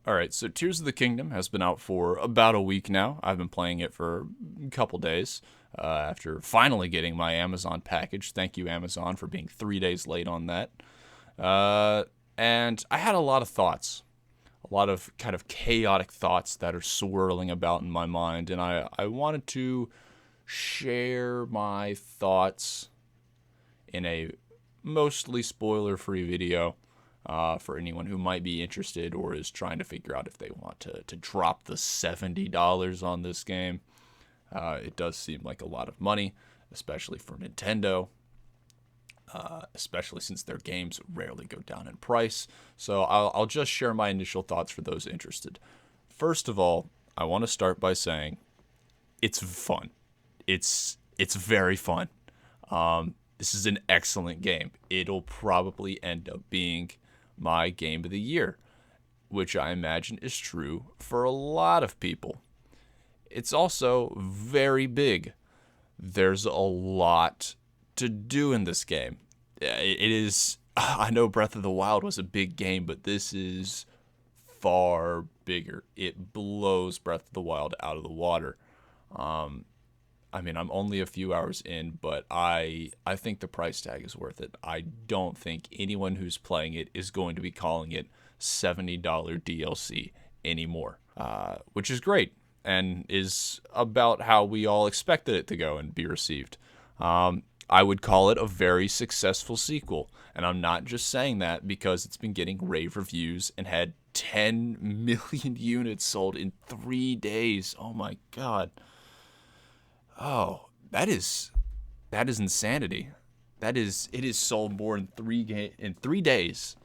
All right, so Tears of the Kingdom has been out for about a week now. I've been playing it for a couple days after finally getting my Amazon package. Thank you, Amazon, for being 3 days late on that. Uh, and I had a lot of thoughts, a lot of kind of chaotic thoughts that are swirling about in my mind, and I wanted to share my thoughts in a mostly spoiler free video for anyone who might be interested or is trying to figure out if they want to drop the $70 on this game. It does seem like a lot of money, especially for Nintendo, especially since their games rarely go down in price. So I'll just share my initial thoughts for those interested. First of all, I want to start by saying it's fun. It's very fun. This is an excellent game. It'll probably end up being my game of the year, which I imagine is true for a lot of people. It's also very big. There's a lot to do in this game. It is. I know Breath of the Wild was a big game, but this is far bigger. It blows Breath of the Wild out of the water. I mean, I'm only a few hours in, but I think the price tag is worth it. I don't think anyone who's playing it is going to be calling it $70 DLC anymore, which is great and is about how we all expected it to go and be received. I would call it a very successful sequel, and I'm not just saying that because it's been getting rave reviews and had 10 million units sold in 3 days. Oh my god. Oh, that is insanity. It is sold more in in 3 days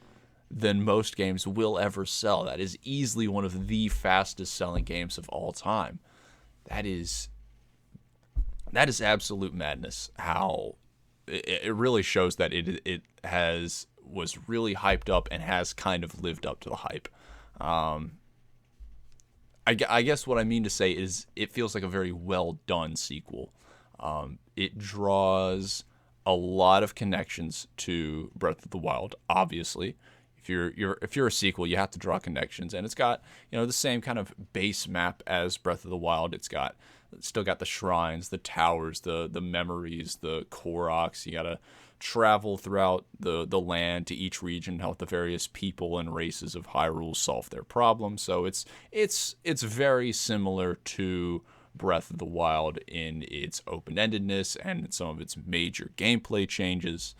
than most games will ever sell. That is easily one of the fastest selling games of all time. That is absolute madness. How it really shows that it was really hyped up and has kind of lived up to the hype. Um, I guess what I mean to say is it feels like a very well done sequel. It draws a lot of connections to Breath of the Wild. Obviously, if you're a sequel, you have to draw connections, and it's got the same kind of base map as Breath of the Wild. It's still got the shrines, the towers, the memories, the Koroks. You gotta travel throughout the land to each region, help the various people and races of Hyrule solve their problems. So it's very similar to Breath of the Wild in its open-endedness and in some of its major gameplay changes.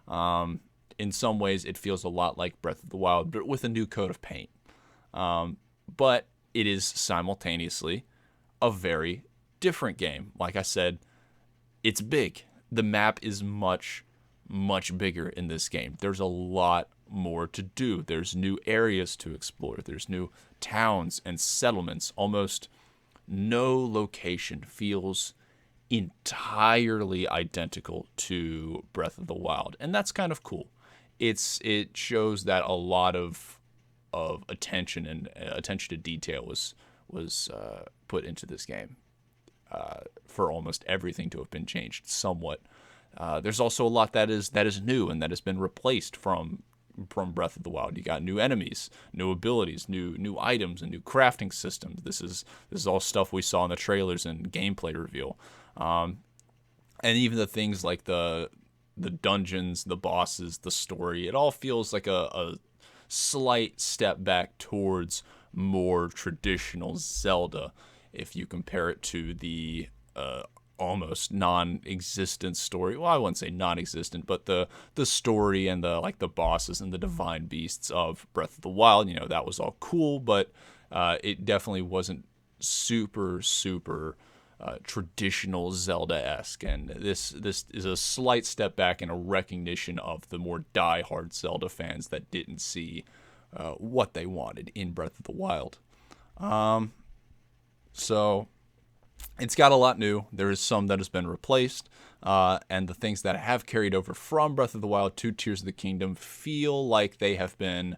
In some ways, it feels a lot like Breath of the Wild, but with a new coat of paint. But it is simultaneously a very different game. Like I said, it's big. The map is much, much bigger in this game. There's a lot more to do. There's new areas to explore. There's new towns and settlements. Almost no location feels entirely identical to Breath of the Wild, and that's kind of cool. It shows that a lot of attention and attention to detail was put into this game for almost everything to have been changed somewhat. There's also a lot that is new and that has been replaced from Breath of the Wild. You got new enemies, new abilities, new items, and new crafting systems. This is all stuff we saw in the trailers and gameplay reveal. And even the things like the dungeons, the bosses, the story, it all feels like a slight step back towards more traditional Zelda if you compare it to the almost non-existent story. Well, I wouldn't say non-existent, but the story and the bosses and the divine beasts of Breath of the Wild, that was all cool, but it definitely wasn't super traditional Zelda-esque, and this is a slight step back and a recognition of the more die-hard Zelda fans that didn't see what they wanted in Breath of the Wild. So it's got a lot new. There is some that has been replaced, and the things that have carried over from Breath of the Wild to Tears of the Kingdom feel like they have been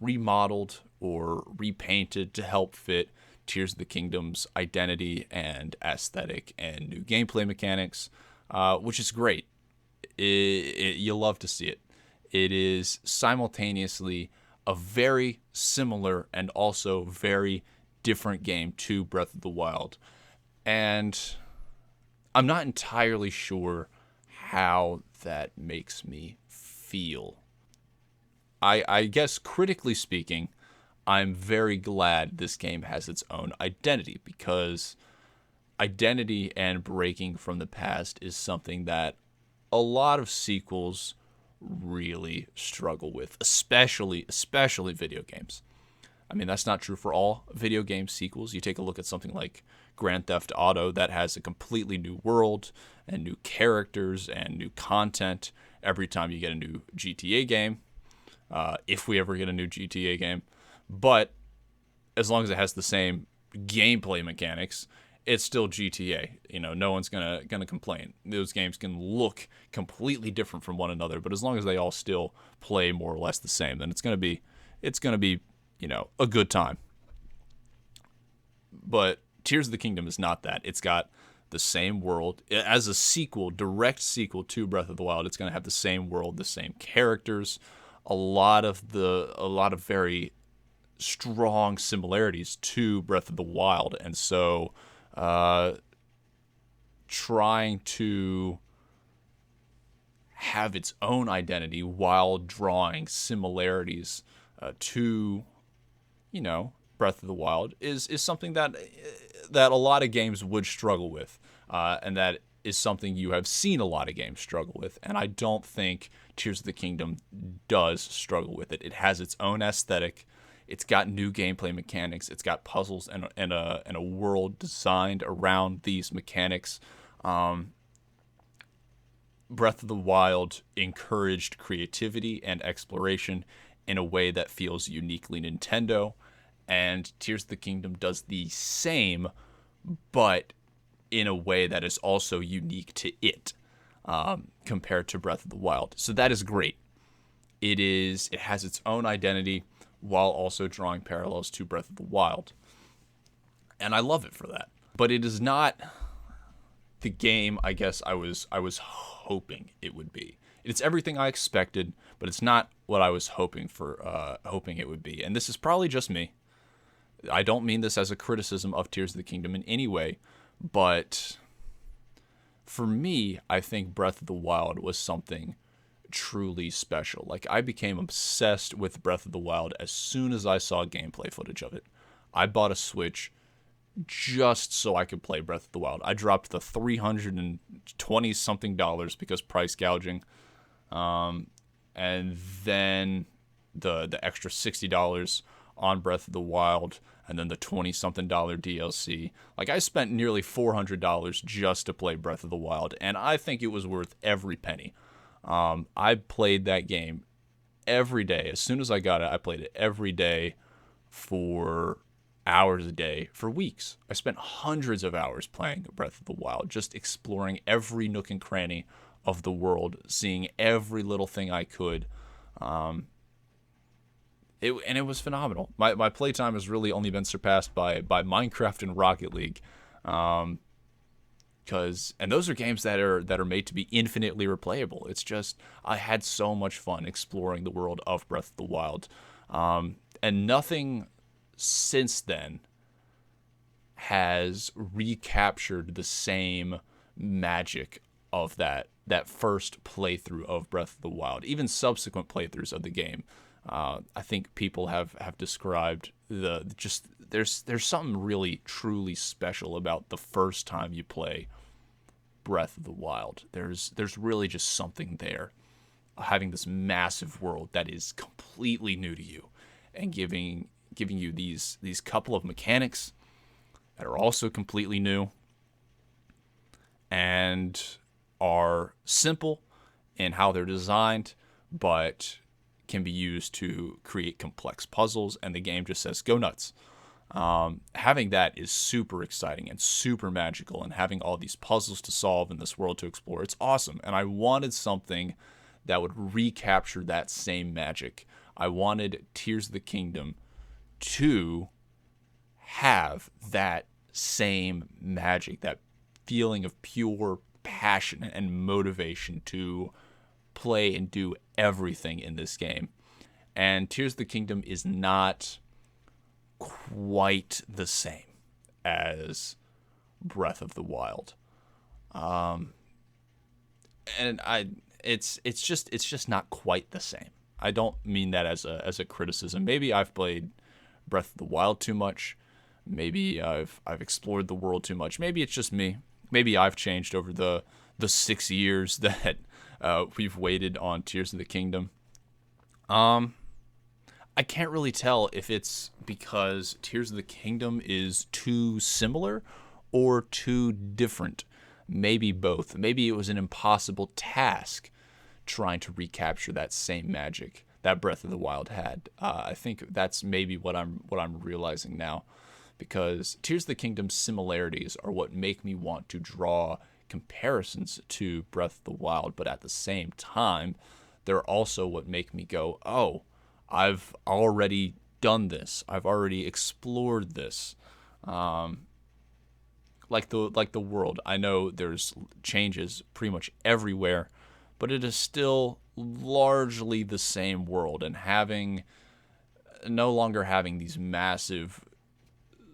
remodeled or repainted to help fit Tears of the Kingdom's identity and aesthetic and new gameplay mechanics, which is great. You love to see it. It is simultaneously a very similar and also very different game to Breath of the Wild. And I'm not entirely sure how that makes me feel. I guess critically speaking, I'm very glad this game has its own identity, because identity and breaking from the past is something that a lot of sequels really struggle with, especially video games. I mean, that's not true for all video game sequels. You take a look at something like Grand Theft Auto, that has a completely new world and new characters and new content every time you get a new GTA game, if we ever get a new GTA game. But as long as it has the same gameplay mechanics, it's still GTA. You know, no one's gonna complain. Those games can look completely different from one another, but as long as they all still play more or less the same, then it's gonna be a good time. But Tears of the Kingdom is not that. It's got the same world as a sequel, direct sequel to Breath of the Wild. It's gonna have the same world, the same characters, a lot of very strong similarities to Breath of the Wild, and so trying to have its own identity while drawing similarities to, Breath of the Wild is something that a lot of games would struggle with, and that is something you have seen a lot of games struggle with. And I don't think Tears of the Kingdom does struggle with it. It has its own aesthetic. It's got new gameplay mechanics. It's got puzzles and a world designed around these mechanics. Breath of the Wild encouraged creativity and exploration in a way that feels uniquely Nintendo, and Tears of the Kingdom does the same, but in a way that is also unique to it, compared to Breath of the Wild. So that is great. It has its own identity while also drawing parallels to Breath of the Wild, and I love it for that. But it is not the game I guess I was hoping it would be. It's everything I expected, but it's not what I was hoping it would be. And this is probably just me. I don't mean this as a criticism of Tears of the Kingdom in any way, but for me, I think Breath of the Wild was something truly special. Like, I became obsessed with Breath of the Wild as soon as I saw gameplay footage of it. I bought a Switch just so I could play Breath of the Wild. I dropped the $320 something because price gouging, and then the extra $60 on Breath of the Wild, and then the $20 something DLC. Like, I spent nearly $400 just to play Breath of the Wild, and I think it was worth every penny. I played that game every day. As soon as I got it, I played it every day for hours a day for weeks. I spent hundreds of hours playing Breath of the Wild, just exploring every nook and cranny of the world, seeing every little thing I could. It was phenomenal. My playtime has really only been surpassed by Minecraft and Rocket League, and those are games that are made to be infinitely replayable. It's just, I had so much fun exploring the world of Breath of the Wild, and nothing since then has recaptured the same magic of that first playthrough of Breath of the Wild. Even subsequent playthroughs of the game, I think people have described there's something really truly special about the first time you play Breath of the Wild. There's really just something there, having this massive world that is completely new to you, and giving you these couple of mechanics that are also completely new and are simple in how they're designed, but can be used to create complex puzzles, and the game just says, go nuts. Having that is super exciting and super magical, and having all these puzzles to solve and this world to explore, it's awesome. And I wanted something that would recapture that same magic. I wanted Tears of the Kingdom to have that same magic, that feeling of pure passion and motivation to play and do everything in this game. and Tears of the Kingdom is not quite the same as Breath of the Wild. And it's just not quite the same. I don't mean that as a criticism. Maybe I've played Breath of the Wild too much. Maybe I've explored the world too much. Maybe it's just me. Maybe I've changed over the 6 years that we've waited on Tears of the Kingdom. I can't really tell if it's because Tears of the Kingdom is too similar or too different. Maybe both. Maybe it was an impossible task trying to recapture that same magic that Breath of the Wild had. I think that's maybe what I'm realizing now, because Tears of the Kingdom's similarities are what make me want to draw comparisons to Breath of the Wild, but at the same time, they're also what make me go, oh, I've already done this. I've already explored this. Like the world. I know there's changes pretty much everywhere, but it is still largely the same world, and no longer having these massive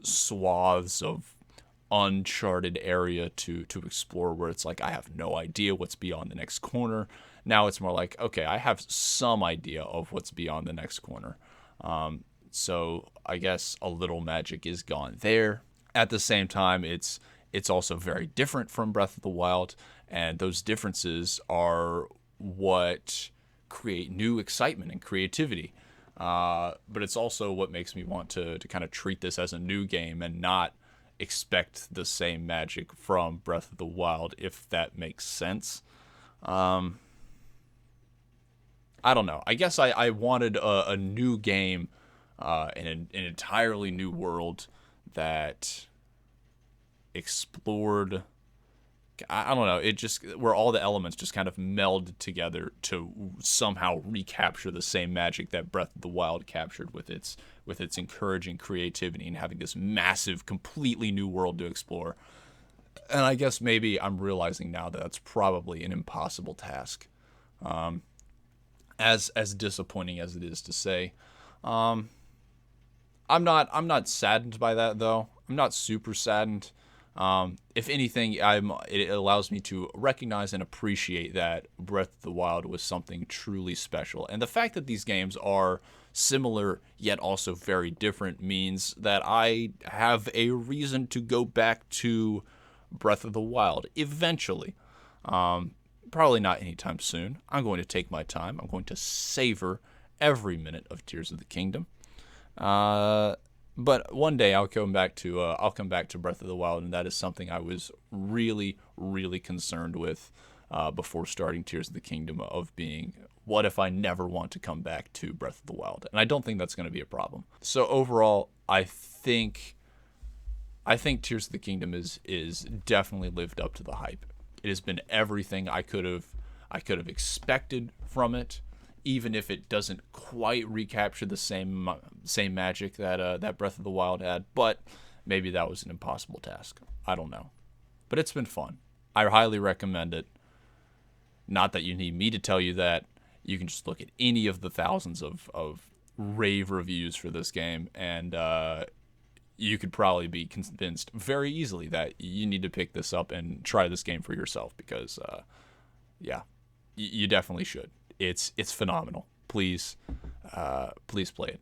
swaths of uncharted area to explore where it's like I have no idea what's beyond the next corner. Now it's more like, okay, I have some idea of what's beyond the next corner. So I guess a little magic is gone there. At the same time, it's also very different from Breath of the Wild, and those differences are what create new excitement and creativity. But it's also what makes me want to kind of treat this as a new game and not expect the same magic from Breath of the Wild, if that makes sense. I don't know. I guess I wanted a new game in an entirely new world that explored, I don't know, it just, where all the elements just kind of melded together to somehow recapture the same magic that Breath of the Wild captured with its encouraging creativity and having this massive, completely new world to explore. And I guess maybe I'm realizing now that that's probably an impossible task. As disappointing as it is to say. I'm not saddened by that, though. I'm not super saddened. If anything, it allows me to recognize and appreciate that Breath of the Wild was something truly special. And the fact that these games are similar yet also very different means that I have a reason to go back to Breath of the Wild eventually. Probably not anytime soon. I'm going to take my time. I'm going to savor every minute of Tears of the Kingdom. But one day I'll come back to Breath of the Wild, and that is something I was really, really concerned with before starting Tears of the Kingdom, of being, what if I never want to come back to Breath of the Wild? And I don't think that's going to be a problem. So overall, I think Tears of the Kingdom is definitely lived up to the hype. It has been everything I could have expected from it, even if it doesn't quite recapture the same magic that Breath of the Wild had. But maybe that was an impossible task. I don't know. But it's been fun. I highly recommend it. Not that you need me to tell you that. You can just look at any of the thousands of rave reviews for this game, and you could probably be convinced very easily that you need to pick this up and try this game for yourself, because, you definitely should. It's phenomenal. Please play it.